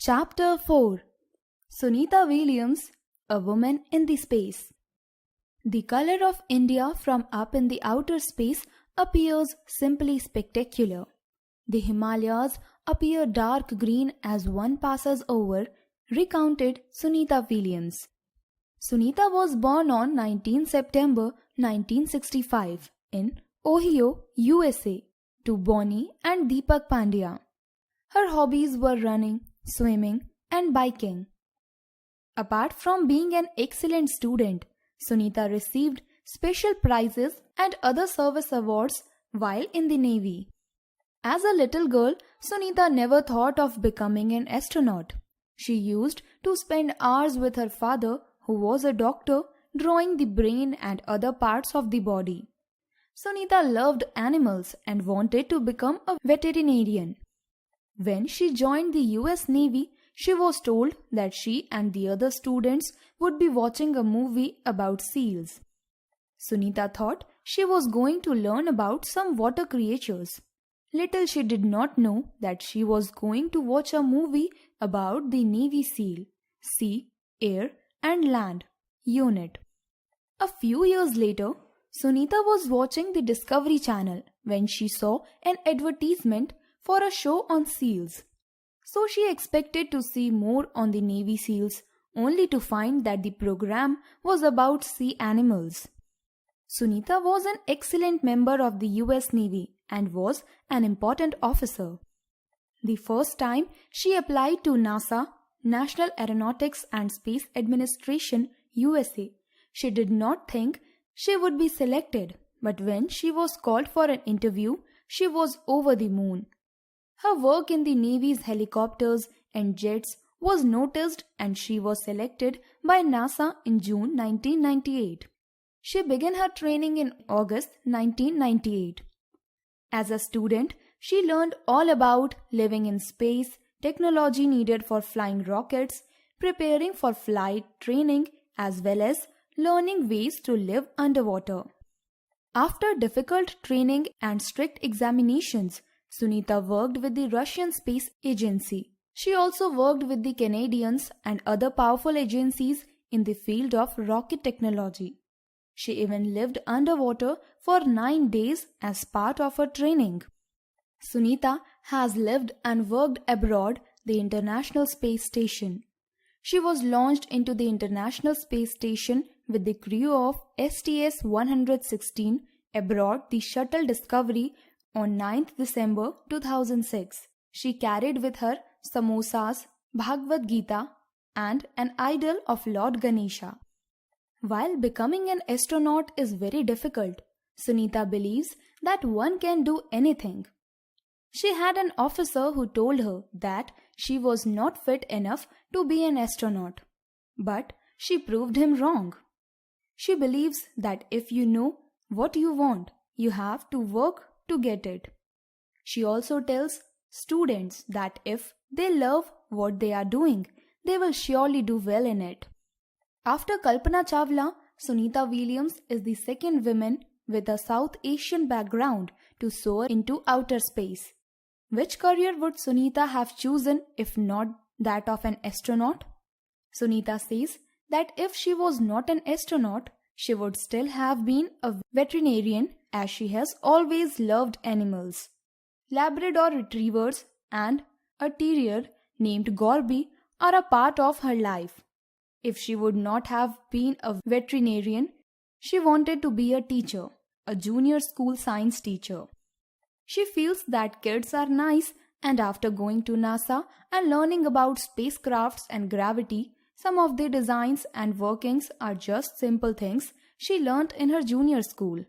Chapter 4. Sunita Williams, a woman in the space. The color of India from up in the outer space appears simply spectacular. The Himalayas appear dark green as one passes over, recounted Sunita Williams. Sunita was born on 19 September 1965 in Ohio, USA, to Bonnie and Deepak Pandya. Her hobbies were running, swimming, and biking. Apart from being an excellent student, Sunita received special prizes and other service awards while in the Navy. As a little girl, Sunita never thought of becoming an astronaut. She used to spend hours with her father, who was a doctor, drawing the brain and other parts of the body. Sunita loved animals and wanted to become a veterinarian. When she joined the US Navy, she was told that she and the other students would be watching a movie about seals. Sunita thought she was going to learn about some water creatures. Little she did not know that she was going to watch a movie about the Navy SEAL, Sea, Air and Land unit. A few years later, Sunita was watching the Discovery Channel when she saw an advertisement for a show on seals. So she expected to see more on the Navy SEALs, only to find that the program was about sea animals. Sunita was an excellent member of the US Navy and was an important officer. The first time she applied to NASA, National Aeronautics and Space Administration, USA, she did not think she would be selected, but when she was called for an interview, she was over the moon. Her work in the Navy's helicopters and jets was noticed and she was selected by NASA in June 1998. She began her training in August 1998. As a student, she learned all about living in space, technology needed for flying rockets, preparing for flight training, as well as learning ways to live underwater. After difficult training and strict examinations, Sunita worked with the Russian Space Agency. She also worked with the Canadians and other powerful agencies in the field of rocket technology. She even lived underwater for 9 days as part of her training. Sunita has lived and worked abroad the International Space Station. She was launched into the International Space Station with the crew of STS-116 aboard the shuttle Discovery on 9th December 2006. She carried with her samosas, Bhagavad Gita, and an idol of Lord Ganesha. While becoming an astronaut is very difficult, Sunita believes that one can do anything. She had an officer who told her that she was not fit enough to be an astronaut, but she proved him wrong. She believes that if you know what you want, you have to work to get it. She also tells students that if they love what they are doing, they will surely do well in it. After Kalpana Chawla, Sunita Williams is the second woman with a South Asian background to soar into outer space. Which career would Sunita have chosen if not that of an astronaut? Sunita says that if she was not an astronaut, she would still have been a veterinarian as she has always loved animals. Labrador retrievers and a terrier named Gorby are a part of her life. If she would not have been a veterinarian, she wanted to be a teacher, a junior school science teacher. She feels that kids are nice, and after going to NASA and learning about spacecrafts and gravity, some of their designs and workings are just simple things she learnt in her junior school.